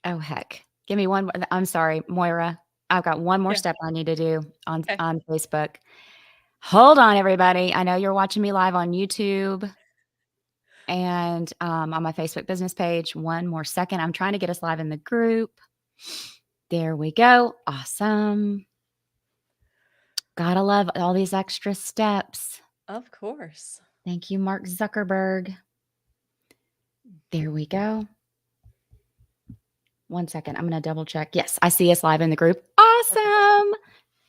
Oh, heck. Give me one more. I'm sorry, Moira. I've got one more Yeah. step I need to do Okay. on Facebook. Hold on, everybody. I know you're watching me live on YouTube and on my Facebook business page. One more second. I'm trying to get us live in the group. There we go. Awesome. Gotta love all these extra steps. Of course. Thank you, Mark Zuckerberg. There we go. One second. I'm going to double check. Yes, I see us live in the group. Perfect. Awesome.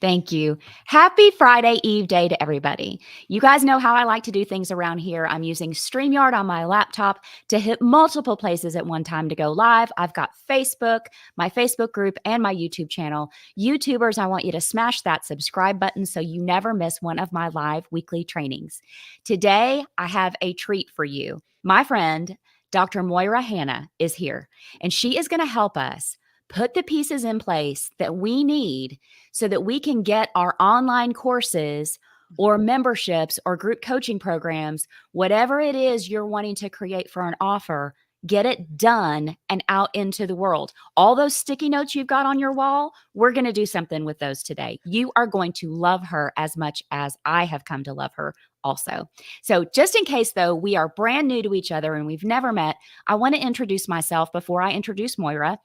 Thank you. Happy Friday Eve day to everybody. You guys know how I like to do things around here. I'm using StreamYard on my laptop to hit multiple places at one time to go live. I've got Facebook, my Facebook group, and my YouTube channel. YouTubers, I want you to smash that subscribe button so you never miss one of my live weekly trainings. Today, I have a treat for you. My friend, Dr. Moira Hanna, is here, and she is going to help us put the pieces in place that we need so that we can get our online courses or memberships or group coaching programs, whatever it is you're wanting to create for an offer, get it done and out into the world. All those sticky notes you've got on your wall, we're going to do something with those today. You are going to love her as much as I have come to love her also. So just in case, though, we are brand new to each other and we've never met, I want to introduce myself before I introduce Moira.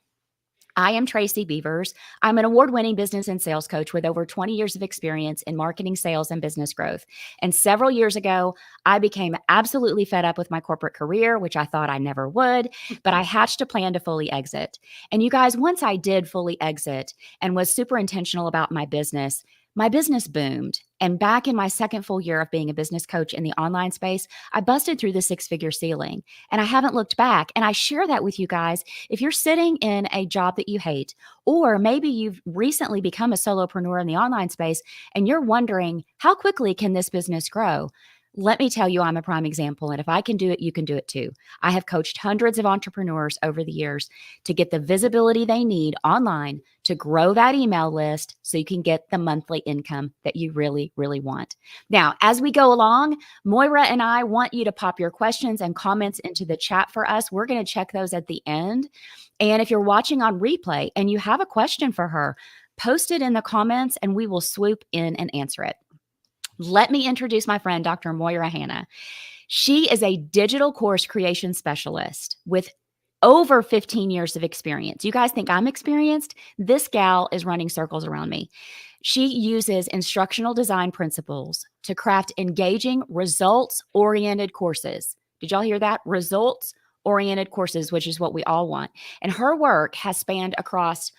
I am Tracy Beavers. I'm an award-winning business and sales coach with over 20 years of experience in marketing, sales, and business growth. And several years ago, I became absolutely fed up with my corporate career, which I thought I never would, but I hatched a plan to fully exit. And you guys, once I did fully exit and was super intentional about my business boomed. And back in my second full year of being a business coach in the online space, I busted through the six-figure ceiling and I haven't looked back. And I share that with you guys. If you're sitting in a job that you hate, or maybe you've recently become a solopreneur in the online space and you're wondering, how quickly can this business grow? Let me tell you, I'm a prime example. And if I can do it, you can do it too. I have coached hundreds of entrepreneurs over the years to get the visibility they need online to grow that email list so you can get the monthly income that you really, really want. Now, as we go along, Moira and I want you to pop your questions and comments into the chat for us. We're going to check those at the end. And if you're watching on replay and you have a question for her, post it in the comments and we will swoop in and answer it. Let me introduce my friend, Dr. Moira Hanna. She is a digital course creation specialist with over 15 years of experience. You guys think I'm experienced? This gal is running circles around me. She uses instructional design principles to craft engaging, results-oriented courses. Did y'all hear that? Results-oriented courses, which is what we all want. And her work has spanned across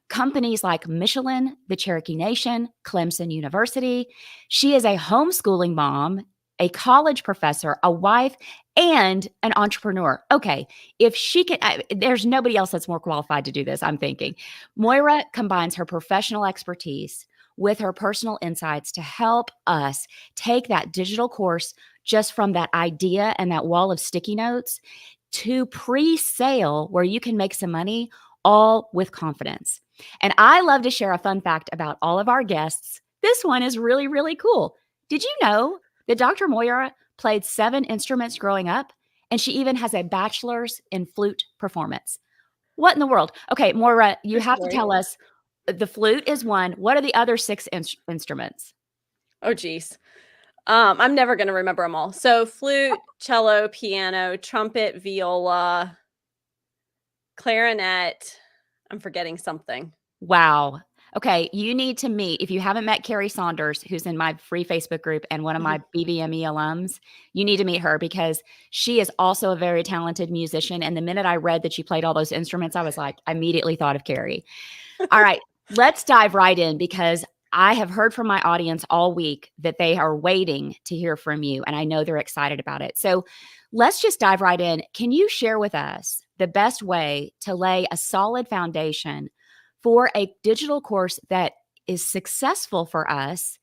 companies like Michelin, the Cherokee Nation, Clemson University. She is a homeschooling mom, a college professor, a wife, and an entrepreneur. Okay, if she can, there's nobody else that's more qualified to do this, I'm thinking. Moira combines her professional expertise with her personal insights to help us take that digital course just from that idea and that wall of sticky notes to pre-sale where you can make some money, all with confidence. And I love to share a fun fact about all of our guests. This one is really, really cool. Did you know that Dr. Moira played 7 instruments growing up? And she even has a bachelor's in flute performance. What in the world? Okay, Moira, you True have to story. tell us the flute is one. What are the other 6 instruments? Oh, geez. I'm never going to remember them all. So flute, cello, piano, trumpet, viola, clarinet. I'm forgetting something. Wow. Okay, you need to meet, if you haven't met Carrie Saunders, who's in my free Facebook group and one of my BVME alums, you need to meet her because she is also a very talented musician. And the minute I read that she played all those instruments, I was like, I immediately thought of Carrie. All right, let's dive right in because I have heard from my audience all week that they are waiting to hear from you, and I know they're excited about it. So let's just dive right in. Can you share with us the best way to lay a solid foundation for a digital course that is successful for us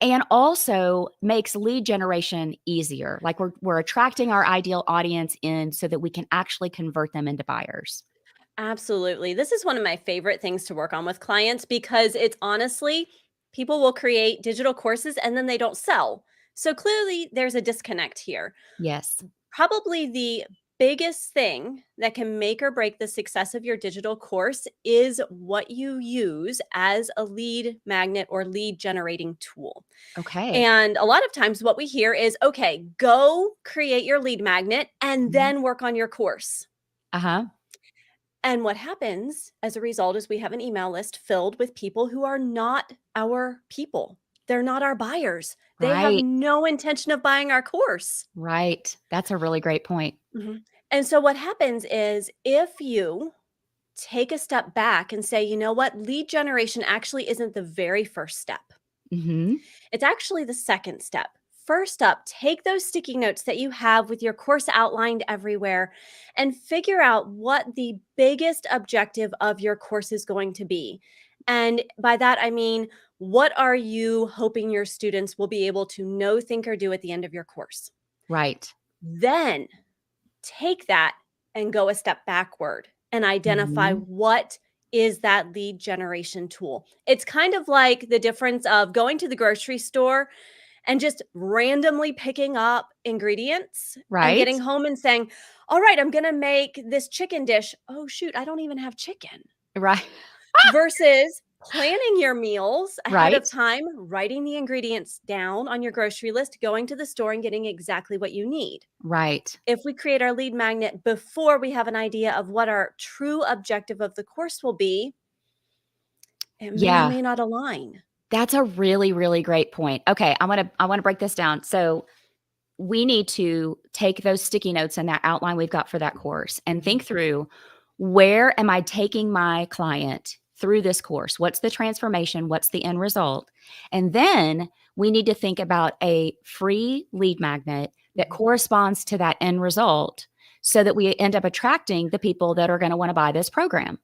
and also makes lead generation easier? Like we're attracting our ideal audience in so that we can actually convert them into buyers. Absolutely. This is one of my favorite things to work on with clients because it's honestly, people will create digital courses and then they don't sell. So clearly there's a disconnect here. Yes. Probably the biggest thing that can make or break the success of your digital course is what you use as a lead magnet or lead generating tool. Okay. And a lot of times what we hear is, okay, go create your lead magnet and Mhm. then work on your course. Uh-huh. And what happens as a result is we have an email list filled with people who are not our people. They're not our buyers. They have Right. no intention of buying our course. Right. That's a really great point. Mhm. And so what happens is if you take a step back and say, you know what, lead generation actually isn't the very first step. Mhm. It's actually the second step. First up, take those sticky notes that you have with your course outlined everywhere and figure out what the biggest objective of your course is going to be. And by that, I mean, what are you hoping your students will be able to know, think, or do at the end of your course? Right. Then take that and go a step backward and identify Mhm. what is that lead generation tool. It's kind of like the difference of going to the grocery store and just randomly picking up ingredients and Right. getting home and saying, "All right, I'm going to make this chicken dish. Oh, shoot, I don't even have chicken." Right. Versus planning your meals ahead of Right. time, writing the ingredients down on your grocery list, going to the store and getting exactly what you need. Right. If we create our lead magnet before we have an idea of what our true objective of the course will be, it may or Yeah. may not align. That's a really, really great point. Okay, I wanna break this down. So, we need to take those sticky notes and that outline we've got for that course and Mhm. think through, where am I taking my client through this course? What's the transformation? What's the end result? And then we need to think about a free lead magnet that Mhm. corresponds to that end result so that we end up attracting the people that are gonna wanna buy this program.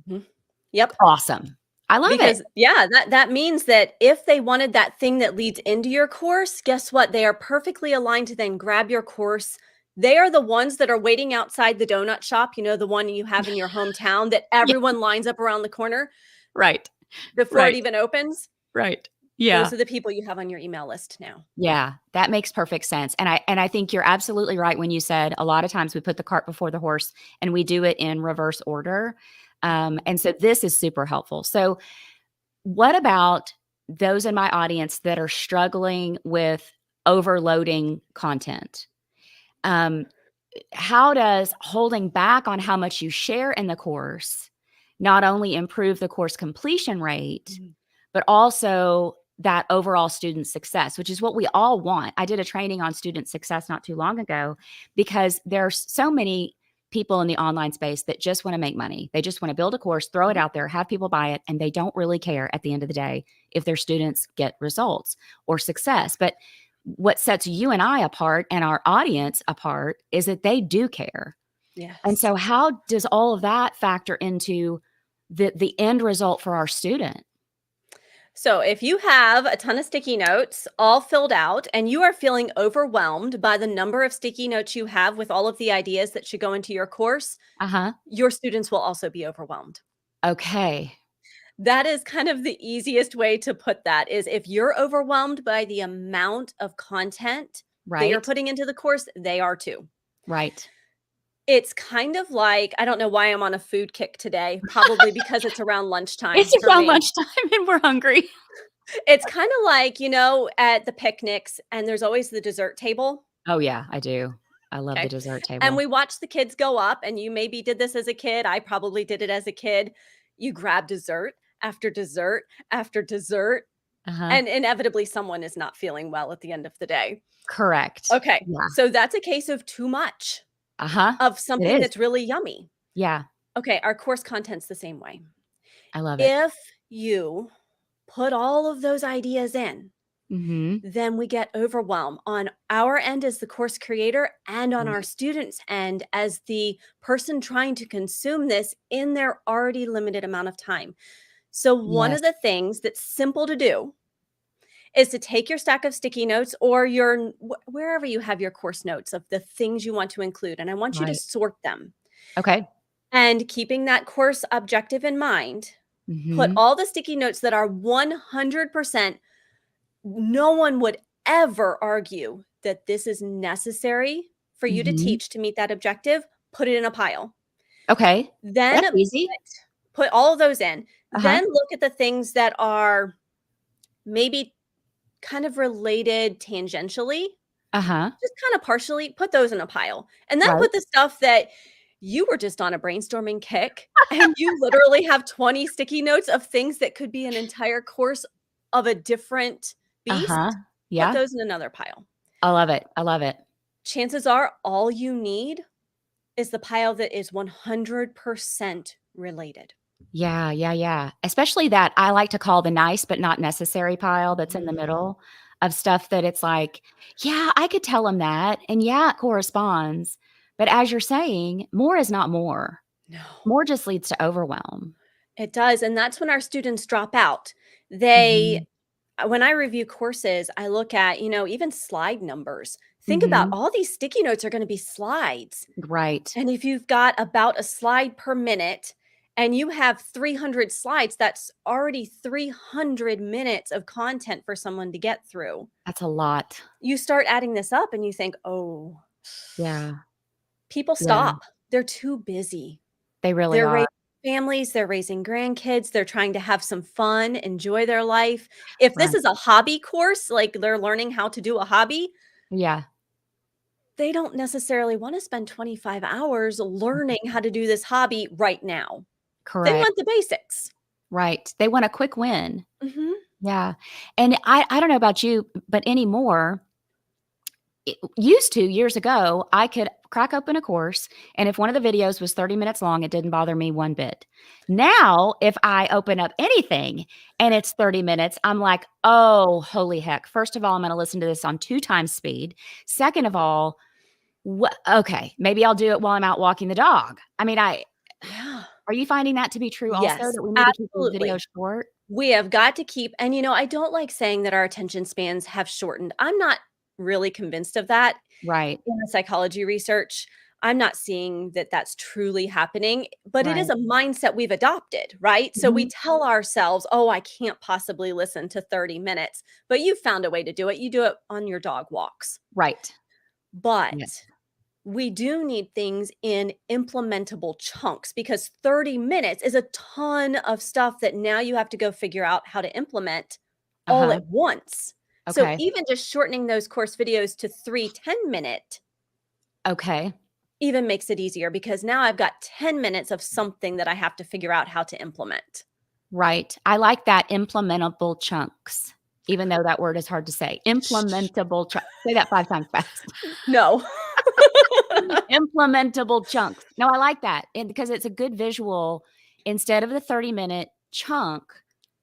Mhm. Yep. Awesome. I love it. Because yeah, that means that if they wanted that thing that leads into your course, guess what? They are perfectly aligned to then grab your course. They are the ones that are waiting outside the donut shop, you know, the one you have in your hometown that Yeah, everyone lines up around the corner right, before it right, even opens. right. Those Yeah. are the people you have on your email list now. Yeah, that makes perfect sense, and I think you're absolutely right when you said a lot of times we put the cart before the horse, and we do it in reverse order, and so this is super helpful. So, what about those in my audience that are struggling with overloading content? Um, how does holding back on how much you share in the course not only improve the course completion rate, Mhm. but also that overall student success, which is what we all want. I did a training on student success not too long ago because there's so many people in the online space that just want to make money. They just want to build a course, throw it Mhm. out there, have people buy it, and they don't really care at the end of the day if their students get results or success. But what sets you and I apart and our audience apart is that they do care. And Yes. so how does all of that factor into the end result for our student? So, if you have a ton of sticky notes all filled out and you are feeling overwhelmed by the number of sticky notes you have with all of the ideas that should go into your course, Uh-huh. your students will also be overwhelmed. Okay. That is kind of the easiest way to put that is if you're overwhelmed by the amount of content that you're Right. putting into the course, they are too. Right. It's kind of like I don't know why I'm on a food kick today, probably because it's around lunchtime It's for around me. lunchtime and we're hungry. It's kinda like, at the picnics and there's always the dessert table, Oh, yeah, I do. I love the okay? dessert And table. we watch the kids go up, and you maybe did this as a kid, I probably did it as a kid. You grab dessert after dessert after dessert, Uh-huh. and inevitably someone is not feeling well at the end of the day. Correct. Okay, Yeah. so that's a case of too much Uh-huh. of It something is. that's really yummy. Yeah. Okay, our course content's the same way. I love it. If you put all of those ideas in, Mhm. then we get overwhelm on our end as the course creator and on our Right. students' end as the person trying to consume this in their already limited amount of time. So, one Yes. of the things that's simple to do is to take your stack of sticky notes or wherever you have your course notes of the things you want to include, and I want you to Right. sort them. Okay. And keeping that course objective in mind, put Mhm. all the sticky notes that are 100% no one would ever argue that this is necessary for you to Mhm. teach to meet that objective, put it in a pile. Okay. Then That's easy. put all of those in. Uh-huh. Then look at the things that are maybe kind of related tangentially, Uh-huh. just kind of partially, put those in a pile. And then Right. put the stuff that you were just on a brainstorming kick and you literally have 20 sticky notes of things that could be an entire course of a different Uh-huh. beast. Put Yeah. those in another pile. I love it. I love it. Chances are all you need is the pile that is 100% related. Yeah, yeah, yeah. Especially that I like to call the nice but not necessary pile that's in the Mm, middle of stuff that it's like, yeah, I could tell them that. And yeah, it corresponds. But as you're saying, more is not more. no. More just leads to overwhelm. It does, and that's when our students drop out. They Mhm. when I review courses, I look at, even slide numbers. Think about Mhm. all these sticky notes are gonna be slides, Right. and if you've got about a slide per minute and you have 300 slides, that's already 300 minutes of content for someone to get through. That's a lot. You start adding this up and you think, "Oh, Yeah. people Yeah. stop. They're too busy." They really They're are. raising families, they're raising grandkids, they're trying to have some fun, enjoy their life. If this Right. is a hobby course, like they're learning how to do a hobby, Yeah. they don't necessarily wanna spend 25 hours learning how to do this hobby right now. They Correct. want the basics. Right. They want a quick win. Mhm. Yeah. And I don't know about you, but anymore, it used to years ago, I could crack open a course, and if one of the videos was 30 minutes long, it didn't bother me one bit. Now, if I open up anything and it's 30 minutes, I'm like, "Oh, holy heck. First of all, I'm gonna listen to this on 2 times speed. Second of all, okay, maybe I'll do it while I'm out walking the dog." I mean, Yeah. are you finding that to be true also, Yes, that we need to keep these videos absolutely. short? We have got to keep and, I don't like saying that our attention spans have shortened. I'm not really convinced of that. Right. In the psychology research, I'm not seeing that that's truly happening, but it is Right. a mindset we've adopted, right? So we Mhm. tell ourselves, "Oh, I can't possibly listen to 30 minutes," but you found a way to do it. You do it on your dog walks. Right. Yes. But we do need things in implementable chunks because 30 minutes is a ton of stuff that now you have to go figure out how to implement all Uh-huh. at once. So Okay. even just shortening those course videos to 3 10-minute Okay. even makes it easier because now I've got 10 minutes of something that I have to figure out how to implement. Right. I like that implementable chunks, even though that word is hard to say. Shh. Implementable chunks. Say that 5 times fast. No. Implementable chunks. No, I like that, and because it's a good visual. Instead of the 30-minute chunk,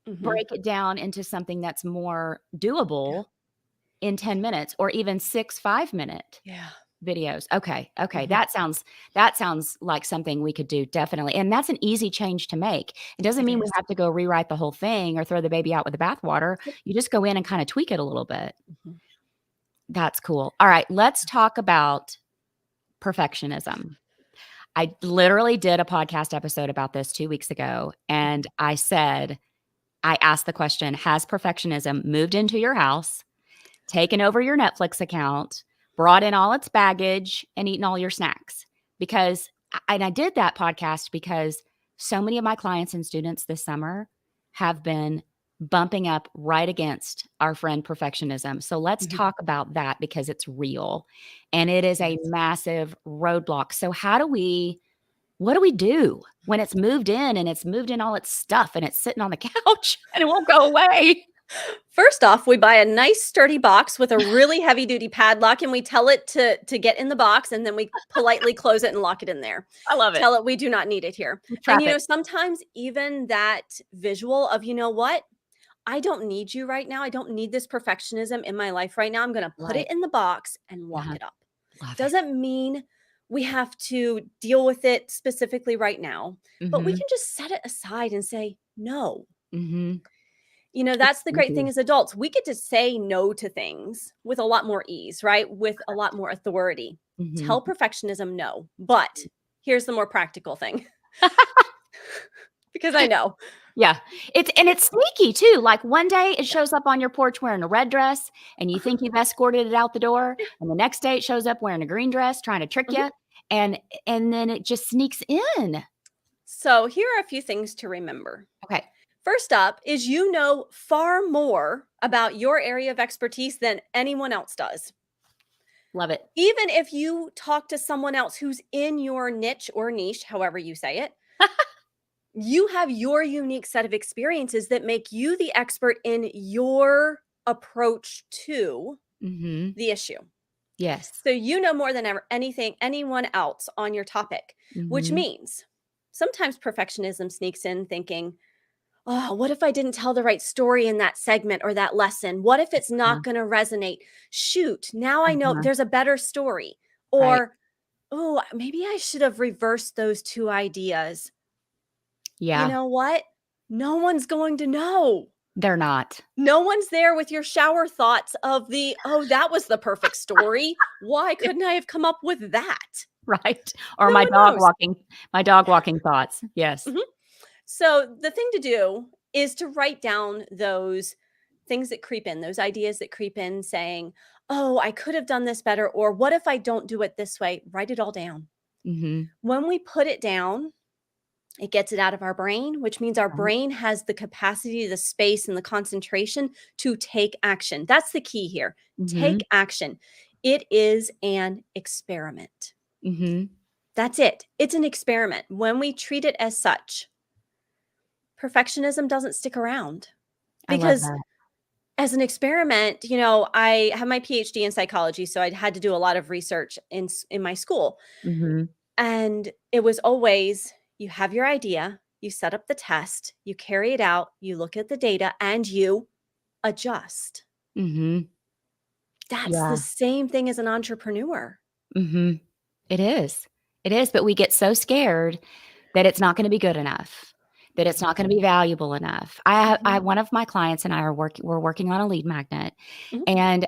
Mhm. break it down into something that's more Yeah. doable in 10 minutes or even 6 5-minute Yeah. videos. Okay, okay, Mhm. that sounds like something we could do, definitely, and that's an easy change to make. It doesn't It mean we is. have to go rewrite the whole thing or throw the baby out with the bathwater. Yep. You just go in and kinda tweak it a little bit. Mhm. That's cool. Alright, let's talk about perfectionism. I literally did a podcast episode about this 2 weeks ago, and Mhm. I asked the question, "Has perfectionism moved into your house, taken over your Netflix account, brought in all its baggage, and eaten all your snacks?" Because and I did that podcast because so many of my clients and students this summer have been bumping up right against our friend perfectionism. So let's Mhm. talk about that because it's real and it is It a is. massive roadblock. So what do we do when it's moved in and it's moved in all its stuff and it's sitting on the couch and it won't go away? First off, we buy a nice sturdy box with a really heavy duty padlock and we tell it to get in the box and then we politely close it and lock it in there. I love it. Tell it we do not need it here. We And trap it. sometimes even that visual of, what? I don't need you right now. I don't need this perfectionism in my life right now. I'm going to put Right. it in the box and lock Uh-huh. it up. Love it. Doesn't mean we have to deal with it specifically right now, but we Mhm. can just set it aside and say no. Mhm. That's the great thing Mhm. as adults. We get to say no to things with a lot more ease, right? With a lot more authority. Mhm. Tell perfectionism no. But here's the more practical thing because I know. Yeah. It's sneaky too. Like one day it shows up on your porch wearing a red dress and you think Uh-huh. you've escorted it out the door. And the next day it shows up wearing a green dress trying to trick Mhm. you. And then it just sneaks in. So here are a few things to remember. Okay. First up is you know far more about your area of expertise than anyone else does. Love it. Even if you talk to someone else who's in your niche or niche, however you say it, you have your unique set of experiences that make you the expert in your approach to Mm-hmm. the issue. Yes. So you know more than ever anything anyone else on your topic, which Mm-hmm. means sometimes perfectionism sneaks in thinking, "Oh, what if I didn't tell the right story in that segment or that lesson? What if it's Uh-huh. not going to resonate? Shoot, now I know Uh-huh. there's a better story." Right. Or, "Oh, maybe I should have reversed those two ideas." You Yeah. know what? No one's going to know. They're not. No one's there with your shower thoughts of the, "Oh, that was the perfect story. Why couldn't I have come up with that?" Right. Or No one knows. my dog walking thoughts. Yes. Mhm. So the thing to do is to write down those things that creep in, those ideas that creep in saying, "Oh, I could have done this better," or "What if I don't do it this way?" Write it all down. Mm-hmm. When we put it down, it gets it out of our brain, which means our Right. brain has the capacity, the space, and the concentration to take action. That's the key here. Mm-hmm. Take action. It is an experiment. Mm-hmm. That's it. It's an experiment. When we treat it as such, perfectionism doesn't stick around I love because that. as an experiment, I have my PhD in psychology, so I had to do a lot of research in my school. Mm-hmm. And it was always you have your idea, you set up the test, you carry it out, you look at the data, and you adjust. Mm-hmm. That's the Yeah. same thing as an entrepreneur. Mm-hmm. It is. It is. But we get so scared that it's not going to be good enough, that it's not going to be valuable enough. Mhm, One of my clients and I we're working on a lead magnet, mhm, and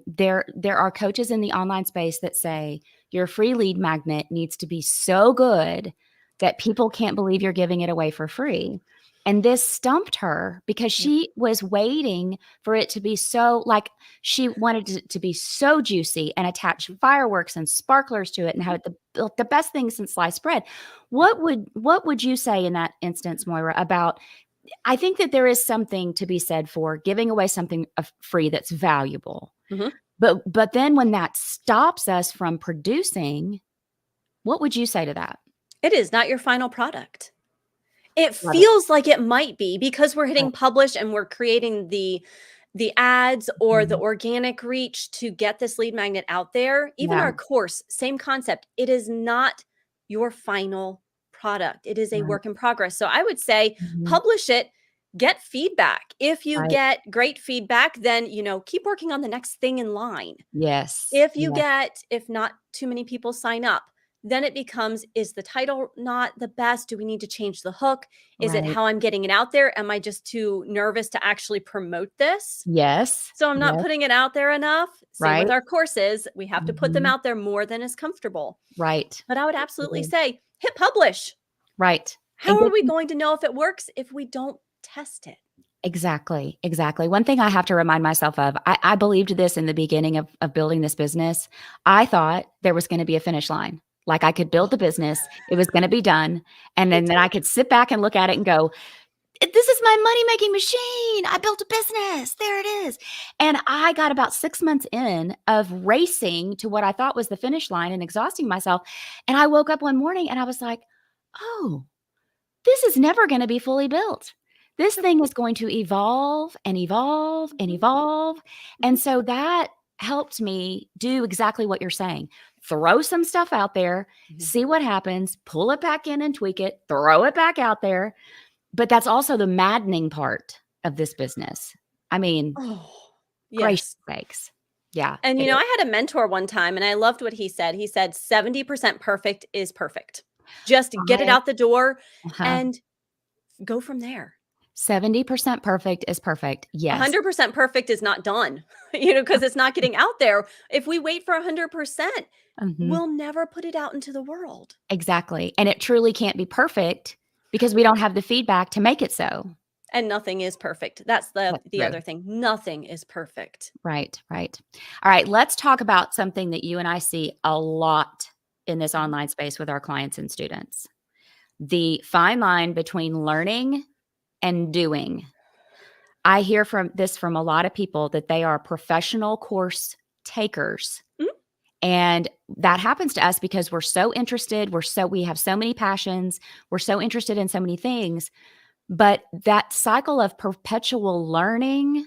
there are coaches in the online space that say your free lead magnet needs to be so good that people can't believe you're giving it away for free. And this stumped her because yeah, she was waiting for it to be so like she wanted it to be so juicy and attach fireworks and sparklers to it and have mhm, it the best thing since sliced bread. yeah, What would you say in that instance, Moira, about I think that there is something to be said for giving away something free that's valuable. mhm. But then when that stops us from producing, what would you say to that? It is not your final product. It Love it. feels like it might be because we're Right. hitting publish and we're creating the ads or the Mhm. organic reach to get this lead magnet out there. Even Yeah. our course, same concept. It is not your final product. It is a Right. work in progress. So I would say Mhm. publish it, get feedback. If you Right. get great feedback, then, keep working on the next thing in line. Yes. If Yes. if not too many people sign up, then it becomes, is the title not the best? Do we need to change the hook? Is it Right. how I'm getting it out there? Am I just too nervous to actually promote this? Yes. So I'm not Yes. putting it out there enough. Same Right. with our courses. We have to put them Mhm. out there more than is comfortable. Right. But I would absolutely Absolutely. say hit publish. Right. And How are we going to know if it works if we don't test it? exactly, exactly. One thing I have to remind myself of, I believed this in the beginning of building this business. I thought there was going to be a finish line. Like I could build Oh, the business, it was going to be done. And me then too. I could sit back and look at it and go, this is my money making machine. I built a business. There it is. And I got about 6 months in of racing to what I thought was the finish line and exhausting myself. And I woke up one morning and I was like, oh, this is never going to be fully built. This Yep. thing is going to evolve and evolve and Mhm, evolve. mhm, And so that helped me do exactly what you're saying. Throw some stuff out there, mhm. see what happens, pull it back in and tweak it, throw it back out there. But that's also the maddening part of this business. I mean, Oh, gracious yes. sakes. Yeah, And, it is. I had a mentor one time and I loved what he said. He said, 70% perfect is perfect. Just get it I out the door uh-huh. and go from there. 70% perfect is perfect. Yes. 100% perfect is not done, because it's not getting out there. If we wait for 100%, Mhm. we'll never put it out into the world. Exactly. And it truly can't be perfect because we don't have the feedback to make it so. And nothing is perfect. That's That's the true. other thing. Nothing is perfect. Right, right. All right, let's talk about something that you and I see a lot in this Mhm. online space with our clients and students. The fine line between learning and doing. I hear from a lot of people that they are professional course takers. Mhm. And that happens to us because we're so interested, we have so many passions, we're so interested in so many things, but that cycle of perpetual learning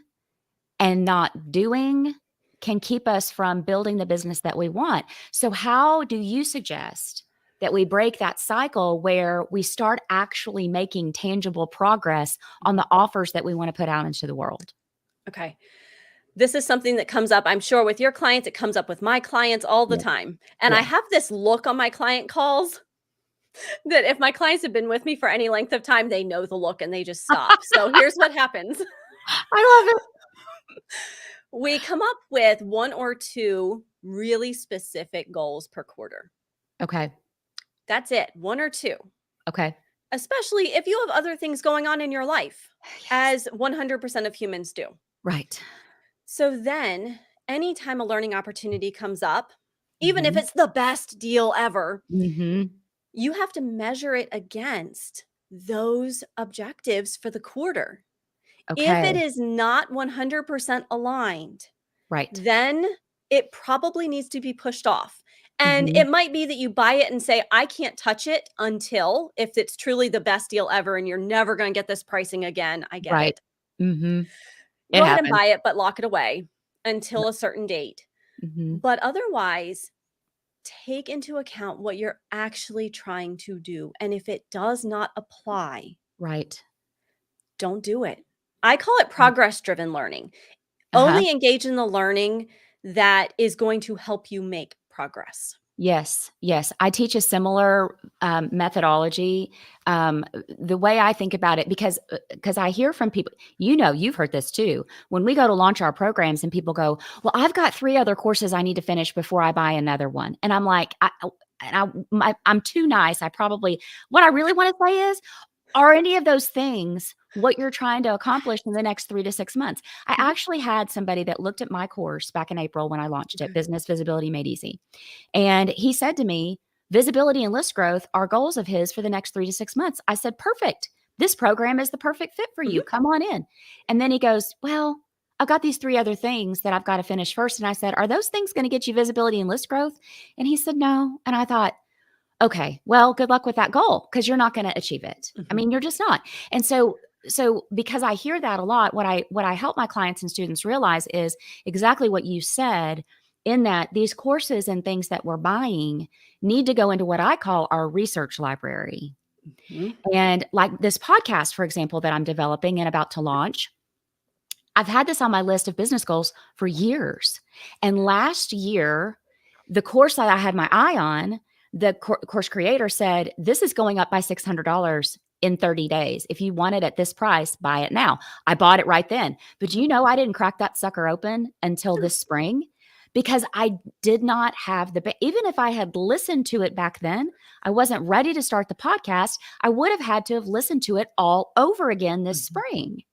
and not doing can keep us from building the business that we want. So how do you suggest that we break that cycle where we start actually making tangible progress on the offers that we want to put out into the world? Okay. This is something that comes up, I'm sure, with your clients. It comes up with my clients all the Yeah. time. And I Yeah. have this look on my client calls that if my clients have been with me for any length of time, they know the look and they just stop. So here's what happens. I love it. We come up with one or two really specific goals per quarter. Okay. That's it, one or two, Okay. especially if you have other things going on in your life, Yes. as 100% of humans do. Right. So then, anytime a learning opportunity comes up, even if Mhm. it's the best deal ever, Mhm. you have to measure it against those objectives for the quarter. If it Okay. is not 100% aligned, Right. then it probably needs to be pushed off. And Mhm. it might be that you buy it and say, I can't touch it until if it's truly the best deal ever and you're never going to get this pricing again. I get Right. it. Mhm. It Go ahead and happens. buy it, but lock it away until a certain date. Mhm. But otherwise, take into account what you're actually trying to do. And if it does not apply, Right. don't do it. I call it Right. progress driven learning. Uh-huh. Only engage in the learning that is going to help you make progress. Yes, yes. I teach a similar methodology. The way I think about it, because I hear from people, you've heard this too. When we go to launch our programs, and people go, "Well, I've got 3 other courses I need to finish before I buy another one," and I'm like, I'm too nice. What I really want to say is, are any of those things what you're trying to accomplish in the next 3 to 6 months? I Mhm. actually had somebody that looked at my course back in April when I launched it, Okay. Business Visibility Made Easy. And he said to me, visibility and list growth are goals of his for the next 3 to 6 months. I said, perfect. This program is the perfect fit for you. Mhm. Come on in. And then he goes, well, I've got these 3 other things that I've got to finish first. And I said, are those things going to get you visibility and list growth? And he said, no. And I thought, okay, well, good luck with that goal because you're not going to achieve it. I Mhm. mean, you're just not. And so because I hear that a lot, what I help my clients and students realize is exactly what you said, in that these courses and things that we're buying need to go into what I call our research library. Mhm. And like this podcast, for example, that I'm developing and about to launch, I've had this on my list of business goals for years. And last year, the course that I had my eye on, the course creator said, this is going up by $600 in 30 days. If you want it at this price, buy it now. I bought it right then. But Mhm. I didn't crack that sucker open until Yeah. this spring because I did not have even if I had listened to it back then, I wasn't ready to start the podcast. I would have had to have listened to it all over again this Mhm. spring.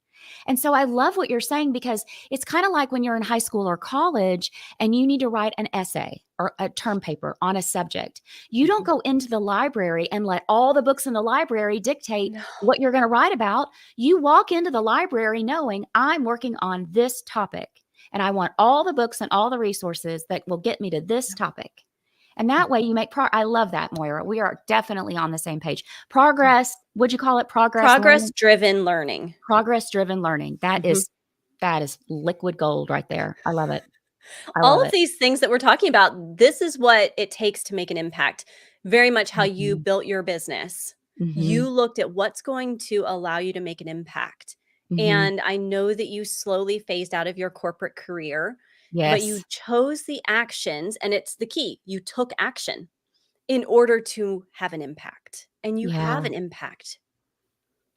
And so I love what you're saying because it's kind of like when you're in high school or college and you need to write an essay or a term paper on a subject. You don't Mhm. go into the library and let all the books in the library dictate No. what you're going to write about. You walk into the library knowing I'm working on this topic and I want all the books and all the resources that will get me to this Yeah. topic. And that way you make I love that, Moira. We are definitely on the same page. Yeah. Progress, would you call it progress Progress learning? driven learning. Progress driven learning. That Mhm. is liquid gold right there. I love it. I All love of it. these things that we're talking about, this is what it takes to make an impact. Very much how you Mhm. built your business. Mhm. You looked at what's going to allow you to make an impact. Mhm. And I know that you slowly phased out of your corporate career, but you Yes. chose the actions, and it's the key. You took action in order to have an impact, and you have Yeah. an impact.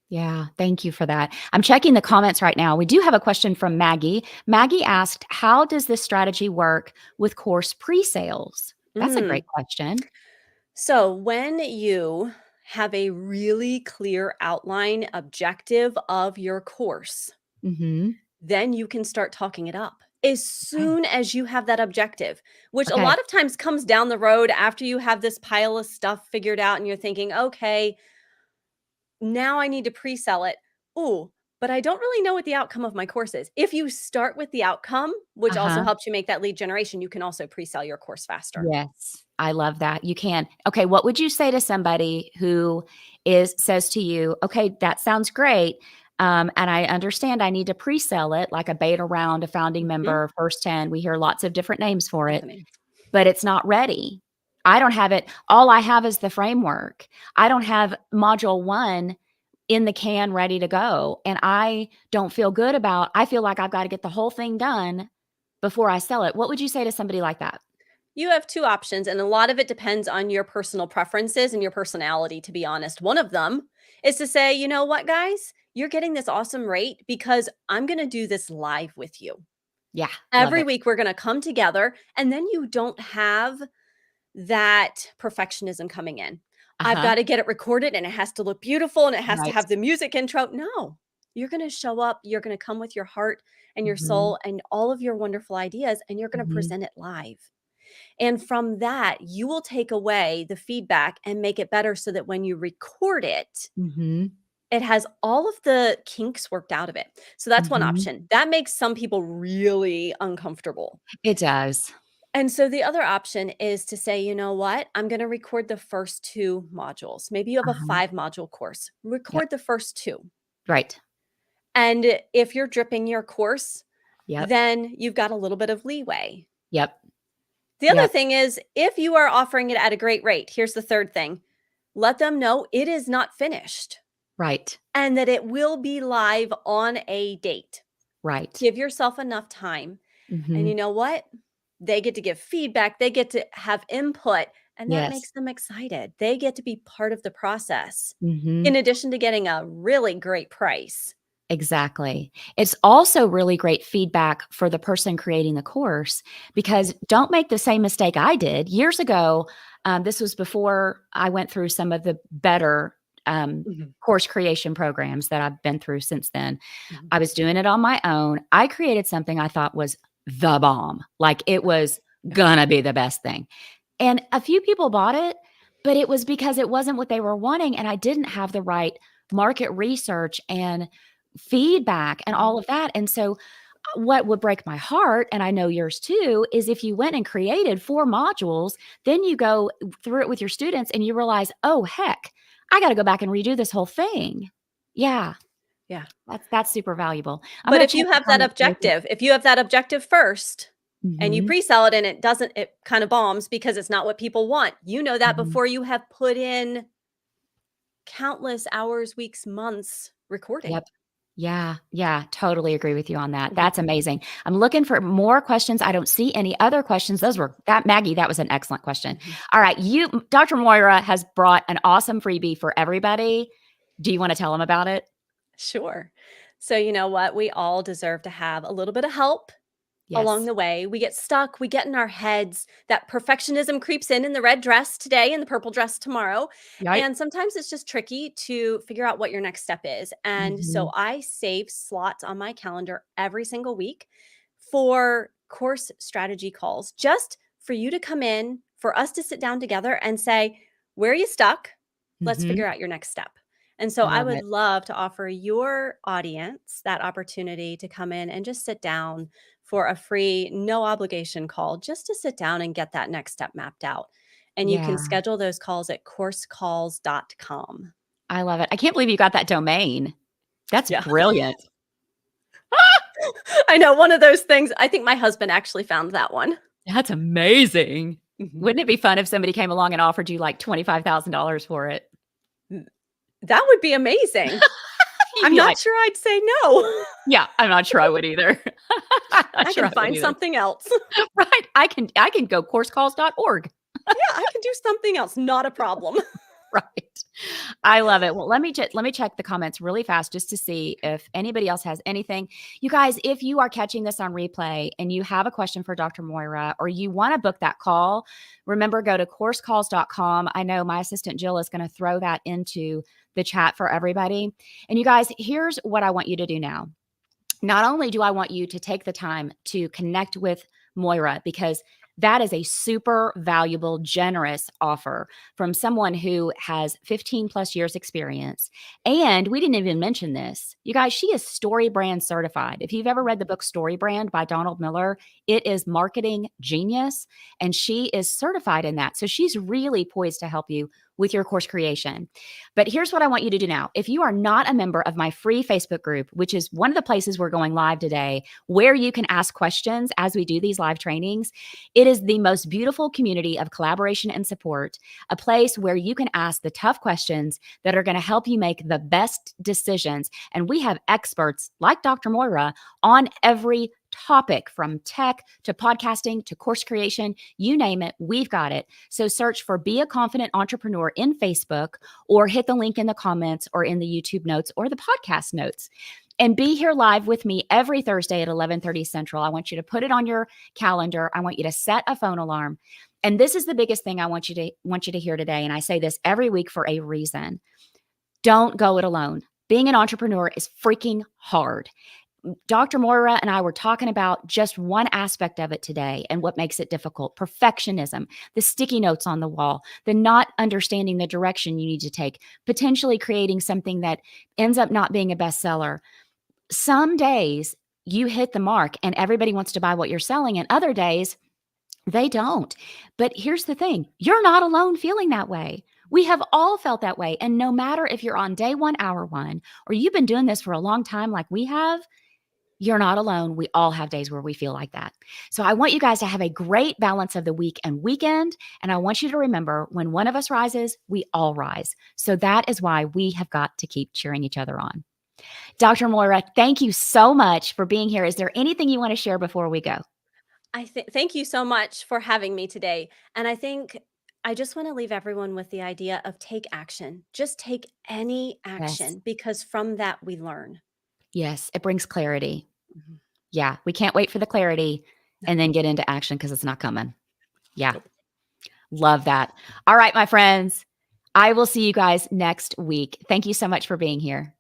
Yeah. Thank you for that. I'm checking the comments right now. We do have a question from Maggie. Maggie asked, how does this strategy work with course pre-sales? That's a Mm. great question. So when you have a really clear outline objective of your course, Mm-hmm. then you can start talking it up as Okay. soon as you have that objective, which a Okay. lot of times comes down the road after you have this pile of stuff figured out and you're thinking, okay, now I need to pre-sell it. Ooh, but I don't really know what the outcome of my course is. If you start with the outcome, which also Uh-huh. helps you make that lead generation, you can also pre-sell your course faster. Yes. I love that. You can. Okay. What would you say to somebody who says to you, okay, that sounds great. And I understand I need to pre-sell it like a beta round, a founding Mhm. member, first 10. We hear lots of different names for All it, the names. but it's not ready. I don't have it. All I have is the framework. I don't have module 1 in the can ready to go. And I don't feel good I feel like I've got to get the whole thing done before I sell it. What would you say to somebody like that? You have 2 options, and a lot of it depends on your personal preferences and your personality, to be honest. One of them is to say, "You know what, guys? You're getting this awesome rate because I'm gonna do this live with you. Yeah, love Every it. week, we're gonna come together," and then you don't have that perfectionism coming in. I've Uh-huh. gotta get it recorded, and it has to look beautiful, and it has to Right. have the music intro. No. You're gonna show up, you're gonna come with your heart and your Mhm. soul and all of your wonderful ideas, and you're gonna Mhm. present it live. And from that, you will take away the feedback and make it better so that when you record it, Mhm. it has all of the kinks worked out of it. So that's one Mhm. option. That makes some people really uncomfortable. It does. And so the other option is to say, you know what? I'm going to record the first 2 modules. Maybe you have a Uh-huh. 5 module course. Yep. Record the first 2. Right. And if you're dripping your course, Yep. then you've got a little bit of leeway. Yep. The other Yep. thing is, if you are offering it at a great rate, here's the third thing, let them know it is not finished Right. and that it will be live on a date. Right. Give yourself enough time. And you Mhm. know what? They get to give feedback, they get to have input, and that Yes. makes them excited. They get to be part of the process, Mhm. in addition to getting a really great price. Exactly. It's also really great feedback for the person creating the course because don't make the same mistake I did years ago. This was before I went through some of the better Mhm, course creation programs that I've been through since then. mhm. I was doing it on my own. I created something I thought was the bomb, like it was Yeah. gonna be the best thing. And a few people bought it, but it was because it wasn't what they were wanting. And I didn't have the right market research and feedback and Mhm. all of that. And so, what would break my heart, and I know yours too, is if you went and created 4 modules, then you go through it with your students and you realize, oh, heck, I got to go back and redo this whole thing. Yeah, Yeah. that's super valuable. I'm But going to check the comments. if you have that objective first and you Mm-hmm, pre-sell it and it kind of bombs because it's not what people want, you know that mm-hmm. before you have put in countless hours, weeks, months recording. Yep. Yeah, yeah, totally agree with you on that. Mhm, That's amazing. I'm looking for more questions. I don't see any other questions. Those were that Maggie, that was an excellent question. mhm. All right, Dr. Moira has brought an awesome freebie for everybody. Do you want to tell them about it? Sure. So, you know what? We all deserve to have a little bit of help along Yes. the way. We get stuck, we get in our heads. That perfectionism creeps in the red dress today and the purple dress tomorrow. Right. And sometimes it's just tricky to figure out what your next step is. And so Mhm. I save slots on my calendar every single week for course strategy calls, just for you to come in, for us to sit down together and say, where are you stuck? Let's Mhm. figure out your next step. And so I I love would it. love to offer your audience that opportunity to come in and just sit down for a free, no obligation call, just to sit down and get that next step mapped out. And you can Yeah, schedule those calls at coursecalls.com. I love it. I can't believe you got that domain. That's Yeah. brilliant. I know, one of those things. I think my husband actually found that one. That's amazing. Mhm. Wouldn't it be fun if somebody came along and offered you like $25,000 for it? Th That would be amazing. You'd I'm be not like, sure I'd say no. "Yeah, I'm not sure I would either." I'm not I sure can I would find either. something else. Right. I can go coursecalls.org. Yeah, I can do something else, not a problem. Right. I love it. Well, let me check the comments really fast just to see if anybody else has anything. You guys, if you are catching this on replay and you have a question for Dr. Moira or you want to book that call, remember go to coursecalls.com. I know my assistant Jill is going to throw that into the chat for everybody. And you guys, here's what I want you to do now. Not only do I want you to take the time to connect with Moira, because that is a super valuable, generous offer from someone who has 15 plus years experience. And we didn't even mention this. You guys, she is Story Brand certified. If you've ever read the book Story Brand by Donald Miller, it is marketing genius. And she is certified in that. So she's really poised to help you with your course creation. But here's what I want you to do now. If you are not a member of my free Facebook group, which is one of the places we're going live today, where you can ask questions as we do these live trainings, it is the most beautiful community of collaboration and support, a place where you can ask the tough questions that are going to help you make the best decisions. And we have experts like Dr. Moira on every topic, from tech to podcasting to course creation, you name it, we've got it. So search for Be a Confident Entrepreneur in Facebook, or hit the link in the comments or in the YouTube notes or the podcast notes. And be here live with me every Thursday at 11:30 Central. I want you to put it on your calendar. I want you to set a phone alarm. And this is the biggest thing I want you to hear today. And I say this every week for a reason. Don't go it alone. Being an entrepreneur is freaking hard. Dr. Moira and I were talking about just one aspect of it today and what makes it difficult: perfectionism, the sticky notes on the wall, the not understanding the direction you need to take, potentially creating something that ends up not being a bestseller. Some days you hit the mark and everybody wants to buy what you're selling, and other days they don't. But here's the thing: you're not alone feeling that way. We have all felt that way. And no matter if you're on day one, hour one, or you've been doing this for a long time like we have, you're not alone. We all have days where we feel like that. So I want you guys to have a great balance of the week and weekend. And I want you to remember, when one of us rises, we all rise. So that is why we have got to keep cheering each other on. Dr. Moira, thank you so much for being here. Is there anything you want to share before we go? Thank you so much for having me today. And I just want to leave everyone with the idea of take action. Just take any Yes. action, because from that we learn. Yes, it brings clarity. Mhm. Yeah, we can't wait for the clarity and then get into action because it's not coming. Yeah, love that. All right, my friends, I will see you guys next week. Thank you so much for being here.